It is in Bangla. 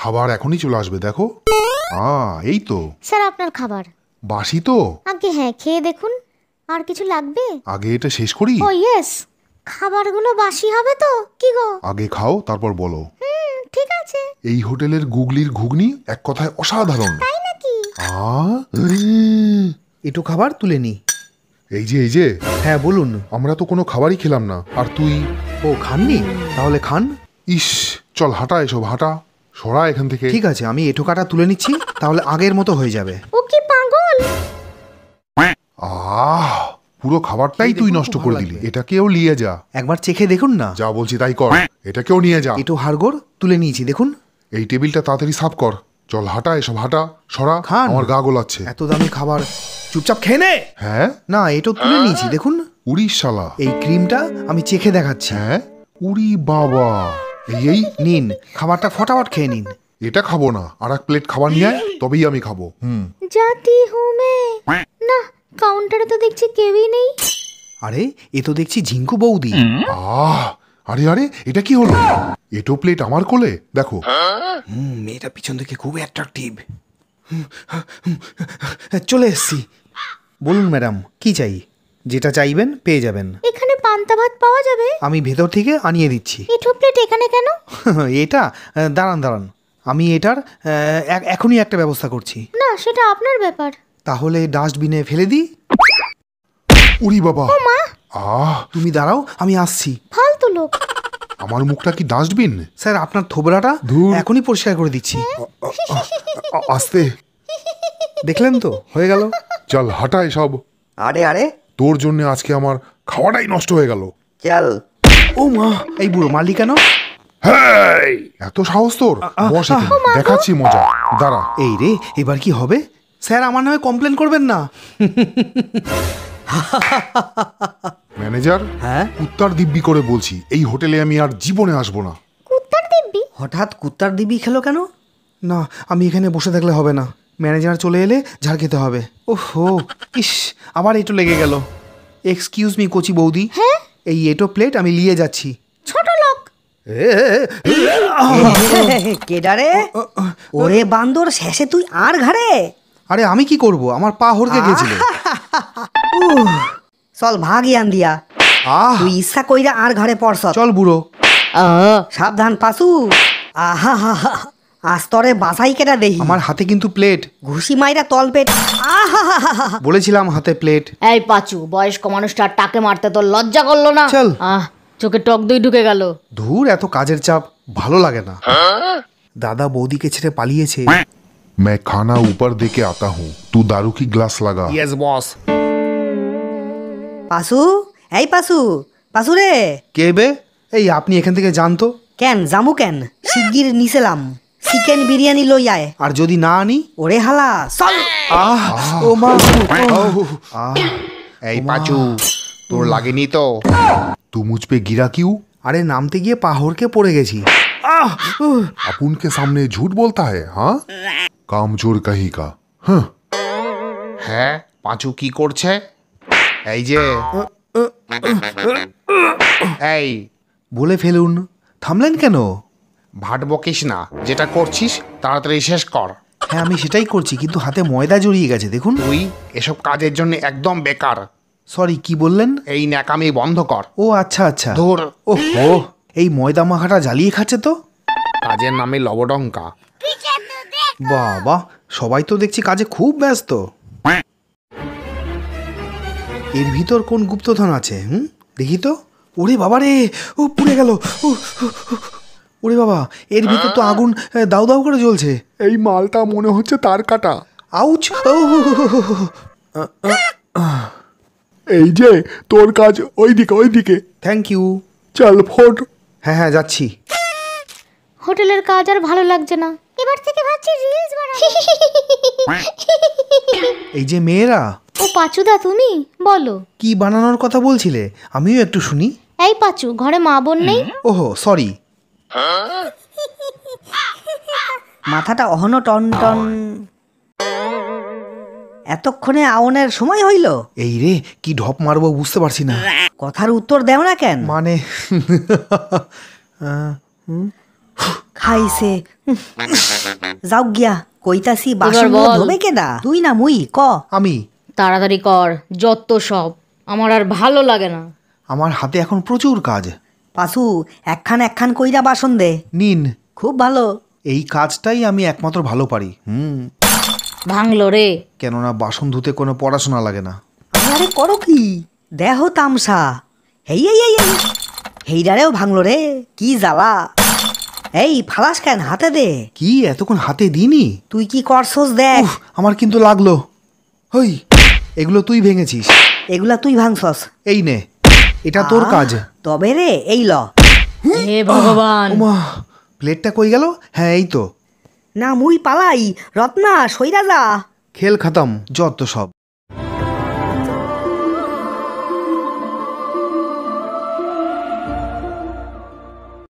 খাবার এখনই চলে আসবে, দেখো। এই তো স্যার আপনার খাবার। বাসি তো? আগে হ্যাঁ, খেয়ে দেখুন। আর কিছু লাগবে? আগে এটা শেষ করি। ও ইয়েস, খাবারগুলো বাসি হবে তো? কি গো? আগে খাও তারপর বলো। ঠিক আছে। এই হোটেলের গুগলির ঘুগনি এক কথায় অসাধারণ। তাই নাকি? একটু খাবার তুলে নি। এই যে হ্যাঁ বলুন। আমরা তো কোনো খাবারই খেলাম না, আর তুই? ও খাননি? তাহলে খান। ইস, চল হাঁটা, এসব হাঁটা, সরা এখান থেকে। ঠিক আছে, আমি এঁটো কাটা তুলে নিচ্ছি, তাহলে আগের মতো হয়ে যাবে। ও কি পাগল! পুরো খাবারটাই তুই নষ্ট করে দিলি। এটাকেও নিয়ে যা। একবার চেখে দেখুন না। যা বলছি তাই কর। এটাকেও নিয়ে যা। এঁটো হাড়গোড় তুলে নিয়েছি, দেখুন। এই টেবিলটা তাড়াতাড়ি সাফ কর। চল হাঁটা, এসব হাঁটা, সরা। খান। আমার গা গোলাচ্ছে। এত দামি খাবার চুপচাপ খেয়ে নে। হ্যাঁ না, এঁটো তুলে নিয়েছি, দেখুন। উড়ি শালা। এই ক্রিমটা আমি চেখে দেখাচ্ছি। হ্যাঁ উড়ি বাবা। এই নিন, খাবারটা ফটাফট খেয়ে নিন। এটা খাবো না, আর এক প্লেট খাবার নিয়ে আয়, তবেই আমি খাবো। জাতি হুমে। না, কাউন্টারে তো দেখছি কেউই নেই। আরে, এ তো দেখছি ঝিঙ্কু বৌদি। আরে আরে, এটা কি হলো? এটো প্লেট আমার কোলে, দেখো। মেয়েটা পিছন থেকে খুব অ্যাট্রাকটিভ। চলে এসছি। বলুন ম্যাডাম, কি চাই? যেটা চাইবেন পেয়ে যাবেন। এখানে পান্তা ভাত পাওয়া যাবে? আমি ভেতর থেকে আনিয়ে দিচ্ছি। এঁঠো প্লেট এখানে কেন? এটা দাঁড়ান, আমি এটার এখনই একটা ব্যবস্থা করছি। না, সেটা আপনার ব্যাপার। তাহলে ডাস্টবিনে ফেলে দিই। উড়ি বাবা। তুমি দাঁড়াও, আমি আসছি। ফালতু লোক। আমার মুখটা কি ডাস্টবিন? স্যার, আপনার থোবড়াটা এখনই পরিষ্কার করে দিচ্ছি। আস্তে। দেখলেন তো, হয়ে গেল। চল হাঁটা এসব। আরে আরে, তোর জন্য আজকে আমার খাওয়াটাই নষ্ট হয়ে গেল। চল। ও মা, এই বুড়ো মারলি কেন? এত সাহস তোর? বস এখানে, দেখাচ্ছি মজা, দাঁড়া। এই রে, এবার কি হবে? স্যার, আমার নামে কমপ্লেন করবেন না। ম্যানেজার, হ্যাঁ? কুত্তার দিব্যি করে বলছি, এই হোটেলে আমি আর জীবনে আসবো না। কুত্তার দিব্যি? হঠাৎ কুত্তার দিবি খেলো কেন? না, আমি এখানে বসে থাকলে হবে না। ম্যানেজার চলে এলে ঝাড় খেতে হবে। ওহো, ইস, আবার এটো লেগে গেল। এক্সকিউজ মি কচি বৌদি। হ্যাঁ? এই এটো প্লেট আমি নিয়ে যাচ্ছি। ছোট লোক। কেডারে? ওরে বান্দর, শেষে তুই আর ঘাড়ে? আরে আমি কি করব, আমার পা হড়কে গেছিল। চল ভাগ ইয়ান দিয়া। তুই ইচ্ছা কইরা আর ঘাড়ে পড়ছ। চল বুড়ো। সাবধান পাসু। আহা হা হা, আস্তরে বাসাই কেটা দেহি। আমার হাতে কিন্তু প্লেট। ঘুষি মাইরা তল পেট। আহা হা হা। বলেছিলাম হাতে প্লেট। এই পাচু, বয়স্ক মানুষটার টাকে মারতে তোর লজ্জা করলো না? চল। চোখে টক দই ঢুকে গেল। ধুর, এত কাজের চাপ ভালো লাগে না। দাদা বৌদিকে ছেড়ে পালিয়েছে। मैं खाना ऊपर दे के आता हूँ, तू दारू की ग्लास लगा। Yes boss. পাসু, এই পাসু, পাসু রে। কে বে? এই আপনি এখান থেকে যান তো। কেন জামু কেন? শিগগির নিছিলাম। চিকেন বিরিয়ানি লই আয়। আর যদি না আনি? ওরে হালা, চল। ও মা। এই পাচু, তোর লাগেনি তো? तू मुझ पे गिरा क्यों? আরে নামতে গিয়ে পা হড়কে পড়ে গেছি। अपुन के सामने झूठ बोलता है, हाँ? कामचोर कहीं का। হ্যাঁ, পাঁচু কি করছে? এই যে, এই বলে ফেলুন। থামলেন কেন? ভাট বকিস না, যেটা করছিস তাড়াতাড়ি শেষ কর। হ্যাঁ, আমি সেটাই করছি, কিন্তু হাতে ময়দা জড়িয়ে গেছে, দেখুন। তুই এসব কাজের জন্য একদম বেকার। সরি, কি বললেন? এই ন্যাকামি বন্ধ কর। ও আচ্ছা আচ্ছা। ধুর, ওহো, এই ময়দা মাখাটা জ্বালিয়ে খাচ্ছে তো। কাজের নামে লবডঙ্কা। বাবা, সবাই তো দেখছি কাজে খুব ব্যস্ত। এর ভিতর কোন গুপ্তধন আছে? দেখি তো। ওরে বাবা রে, ও পুড়ে গেল। ওরে বাবা, এর ভিতর তো আগুন দাউ দাউ করে জ্বলছে। এই মালটা মনে হচ্ছে তার কাটা। আউচ। এই যে তোর কাজ ওইদিকে। Thank you. চল ফোট। হ্যাঁ হ্যাঁ, যাচ্ছি। হোটেলের কাজ আর ভালো লাগছে না। এবার থেকে ভাবছি রিলস বানাবো। এই যে মেয়েরা। ও পাচুদা, তুমি বলো কি বানানোর কথা বলছিলে? আমিও একটু শুনি। এই পাচু, ঘরে মা বোন নেই? ওহো, সরি। মাথাটা অহনো টন টন। এতক্ষণে আউনের সময় হইল? এই রে, কি ঢপ মারবো বুঝতে পারছি না। কথার উত্তর দেও না কেন? মানে হাইছে যাও গিয়া কইতাছি এবার বাসন বল। ধোবে কেডা তুই না মুই ক আমি। তাড়াতাড়ি কর, যত সব আমার আর ভালো লাগে না। আমার হাতে এখন প্রচুর কাজ। পাশু একখান কইরা বাসন দে। নিন, খুব ভালো। এই কাজটাই আমি একমাত্র ভালো পারি। ভাঙলো রে। কেননা বাসন ধুতে কোনো পড়াশোনা লাগে না। আরে করো কি দেহ তামসা। এই হেইডারেও ভাঙলো রে, কি জ্বালা। এই ফালাস কেন, হাতে দে। কি এতক্ষণ হাতে দিনি? তুই কি করছস দেখ। উফ, আমার কিন্তু লাগলো। হই, এগুলো তুই ভেঙেছিস। এগুলা তুই ভাঙছস। এই নে, এটা তোর কাজ। তবে রে এই ল। হে ভগবান। ওমা, প্লেটটা কই গেল? হ্যাঁ এই তো। না মুই পালাই, রত্না সইরা যা। খেল খতম, যত সব।